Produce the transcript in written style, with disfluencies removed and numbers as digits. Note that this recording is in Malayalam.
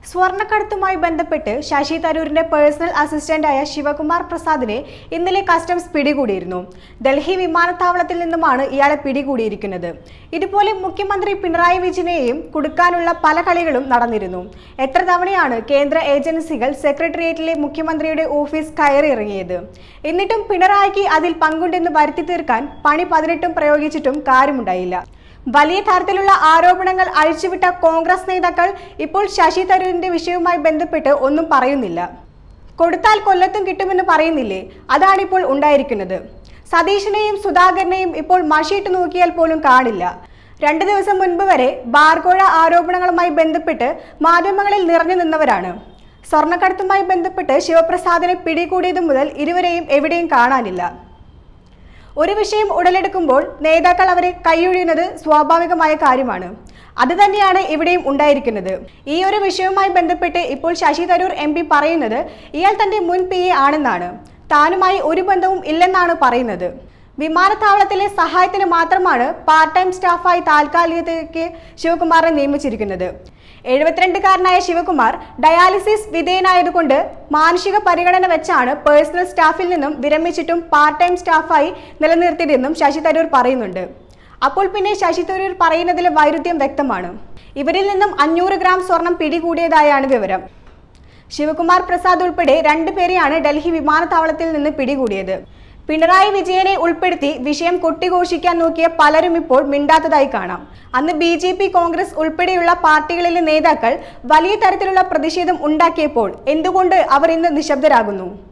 സ്വർണ്ണക്കടത്തുമായി ബന്ധപ്പെട്ട് ശശി തരൂരിന്റെ പേഴ്സണൽ അസിസ്റ്റന്റായ ശിവകുമാർ പ്രസാദിനെ ഇന്നലെ കസ്റ്റംസ് പിടികൂടിയിരുന്നു. ഡൽഹി വിമാനത്താവളത്തിൽ നിന്നുമാണ് ഇയാളെ പിടികൂടിയിരിക്കുന്നത്. ഇതുപോലെ മുഖ്യമന്ത്രി പിണറായി വിജയനെയും കുടുക്കാനുള്ള പല കളികളും നടന്നിരുന്നു. എത്ര തവണയാണ് കേന്ദ്ര ഏജൻസികൾ സെക്രട്ടേറിയറ്റിലെ മുഖ്യമന്ത്രിയുടെ ഓഫീസ് കയറിയിറങ്ങിയത്. എന്നിട്ടും പിണറായിക്ക് അതിൽ പങ്കുണ്ടെന്ന് വരുത്തി തീർക്കാൻ പണി 18 പ്രയോഗിച്ചിട്ടും കാര്യമുണ്ടായില്ല. വലിയ തരത്തിലുള്ള ആരോപണങ്ങൾ അഴിച്ചുവിട്ട കോൺഗ്രസ് നേതാക്കൾ ഇപ്പോൾ ശശി തരൂരിന്റെ വിഷയവുമായി ബന്ധപ്പെട്ട് ഒന്നും പറയുന്നില്ല. കൊടുത്താൽ കൊല്ലത്തും കിട്ടുമെന്ന് പറയുന്നില്ലേ, അതാണിപ്പോൾ ഉണ്ടായിരിക്കുന്നത്. സതീശനെയും സുധാകരനെയും ഇപ്പോൾ മഷിയിട്ട് നോക്കിയാൽ പോലും കാണില്ല. 2 ദിവസം മുൻപ് വരെ ബാർകോഴ ആരോപണങ്ങളുമായി ബന്ധപ്പെട്ട് മാധ്യമങ്ങളിൽ നിറഞ്ഞു നിന്നവരാണ്. സ്വർണ്ണക്കടത്തുമായി ബന്ധപ്പെട്ട് ശിവപ്രസാദിനെ പിടികൂടിയതു മുതൽ ഇരുവരെയും എവിടെയും കാണാനില്ല. ഒരു വിഷയം ഉടലെടുക്കുമ്പോൾ നേതാക്കൾ അവരെ കൈയൊഴിയുന്നത് സ്വാഭാവികമായ കാര്യമാണ്. അത് തന്നെയാണ് ഇവിടെയും ഉണ്ടായിരിക്കുന്നത്. ഈ ഒരു വിഷയവുമായി ബന്ധപ്പെട്ട് ഇപ്പോൾ ശശി തരൂർ MP പറയുന്നത് ഇയാൾ തന്റെ മുൻ PA ആണെന്നാണ്. താനുമായി ഒരു ബന്ധവും ഇല്ലെന്നാണ് പറയുന്നത്. വിമാനത്താവളത്തിലെ സഹായത്തിന് മാത്രമാണ് പാർട്ട് ടൈം സ്റ്റാഫായി താൽക്കാലികത്തേക്ക് ശിവകുമാറിനെ നിയമിച്ചിരിക്കുന്നത്. 72-കാരനായ ശിവകുമാർ ഡയാലിസിസ് വിധേയനായതുകൊണ്ട് മാനുഷിക പരിഗണന വെച്ചാണ് പേഴ്സണൽ സ്റ്റാഫിൽ നിന്നും വിരമിച്ചിട്ടും പാർട്ട് ടൈം സ്റ്റാഫായി നിലനിർത്തിയതെന്നും ശശി തരൂർ പറയുന്നുണ്ട്. അപ്പോൾ പിന്നെ ശശി തരൂർ പറയുന്നതിലെ വൈരുദ്ധ്യം വ്യക്തമാണ്. ഇവരിൽ നിന്നും 500 ഗ്രാം സ്വർണം പിടികൂടിയതായാണ് വിവരം. ശിവകുമാർ പ്രസാദ് ഉൾപ്പെടെ 2 പേരെയാണ് ഡൽഹി വിമാനത്താവളത്തിൽ നിന്ന് പിടികൂടിയത്. പിണറായി വിജയനെ ഉൾപ്പെടുത്തി വിഷയം കൊട്ടിഘോഷിക്കാൻ നോക്കിയ പലരും ഇപ്പോൾ മിണ്ടാത്തതായി കാണാം. അന്ന് BJP, കോൺഗ്രസ് ഉൾപ്പെടെയുള്ള പാർട്ടികളിലെ നേതാക്കൾ വലിയ തരത്തിലുള്ള പ്രതിഷേധം ഉണ്ടാക്കിയപ്പോൾ എന്തുകൊണ്ട് അവർ ഇന്ന് നിശബ്ദരാകുന്നു?